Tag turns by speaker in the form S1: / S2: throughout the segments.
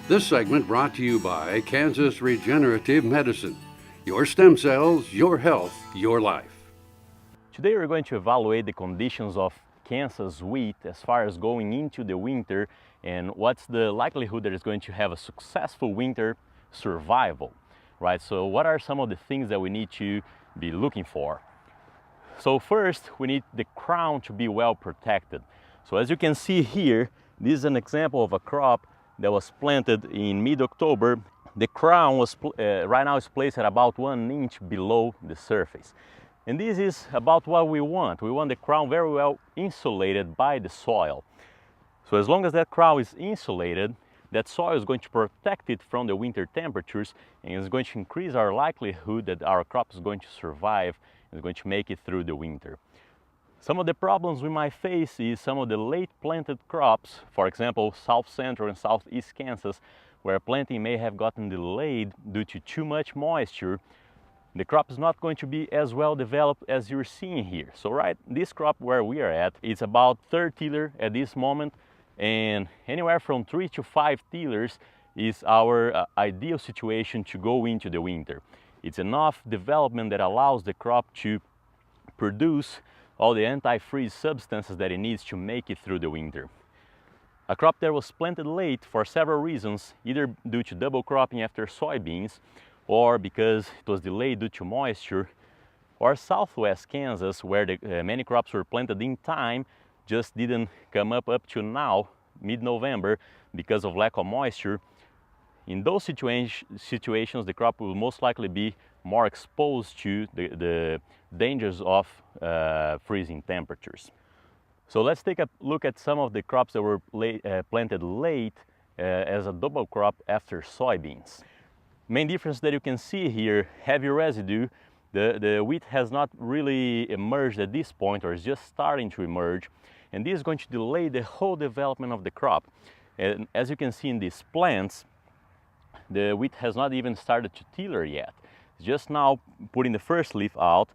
S1: This segment brought to you by Kansas Regenerative Medicine. Your stem cells, your health, your life.
S2: Today we're going to evaluate the conditions of Kansas wheat as far as going into the winter and what's the likelihood that it's going to have a successful winter survival, right? So what are some of the things that we need to be looking for? So first, we need the crown to be well protected. So as you can see here, this is an example of a crop that was planted in mid-October. The crown was right now is placed at about 1 inch below the surface. And this is about what we want. We want the crown very well insulated by the soil. So as long as that crown is insulated, that soil is going to protect it from the winter temperatures and is going to increase our likelihood that our crop is going to survive and is going to make it through the winter. Some of the problems we might face is some of the late planted crops, for example, South Central and Southeast Kansas, where planting may have gotten delayed due to too much moisture. The crop is not going to be as well developed as you're seeing here. So right, this crop where we are at, it's about 3rd tiller at this moment, and anywhere from 3 to 5 tillers is our ideal situation to go into the winter. It's enough development that allows the crop to produce all the anti-freeze substances that it needs to make it through the winter. A crop that was planted late for several reasons, either due to double cropping after soybeans, or because it was delayed due to moisture, or Southwest Kansas, where many crops were planted in time, just didn't come up to now, mid-November, because of lack of moisture. In those situations, the crop will most likely be more exposed to the dangers of freezing temperatures. So let's take a look at some of the crops that were planted late as a double crop after soybeans. Main difference that you can see here, heavy residue. The wheat has not really emerged at this point, or is just starting to emerge, and this is going to delay the whole development of the crop. And as you can see in these plants, the wheat has not even started to tiller yet. It's just now putting the first leaf out,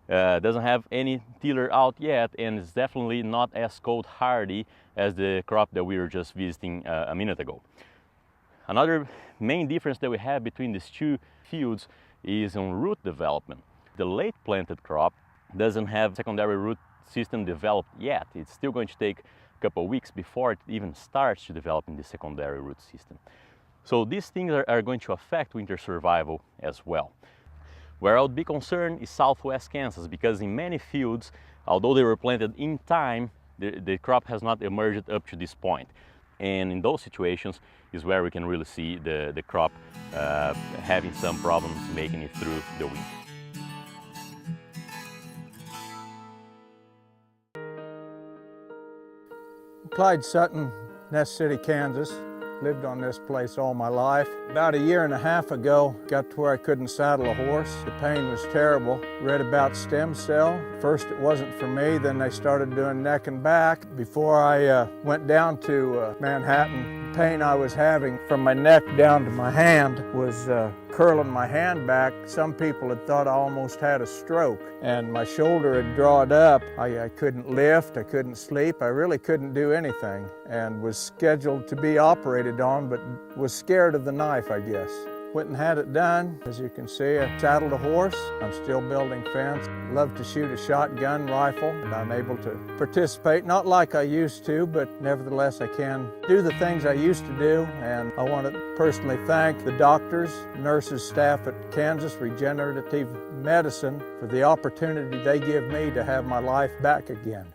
S2: doesn't have any tiller out yet, and it's definitely not as cold hardy as the crop that we were just visiting a minute ago. Another main difference that we have between these two fields is on root development. The late planted crop doesn't have secondary root system developed yet. It's still going to take a couple of weeks before it even starts to develop in the secondary root system. So these things are going to affect winter survival as well. Where I would be concerned is Southwest Kansas, because in many fields, although they were planted in time, the crop has not emerged up to this point. And in those situations is where we can really see the crop having some problems making it through the winter.
S3: Clyde Sutton, Ness City, Kansas. Lived on this place all my life. About 1.5 years ago, got to where I couldn't saddle a horse. The pain was terrible. Read about stem cell. First it wasn't for me, then they started doing neck and back. Before I went down to Manhattan, the pain I was having from my neck down to my hand was curling my hand back. Some people had thought I almost had a stroke, and my shoulder had drawn up. I couldn't lift, I couldn't sleep, I really couldn't do anything, and was scheduled to be operated on, but was scared of the knife, I guess. Went and had it done. As you can see, I saddled a horse. I'm still building fence. Love to shoot a shotgun rifle, and I'm able to participate, not like I used to, but nevertheless I can do the things I used to do. And I want to personally thank the doctors, nurses, staff at Kansas Regenerative Medicine for the opportunity they give me to have my life back again.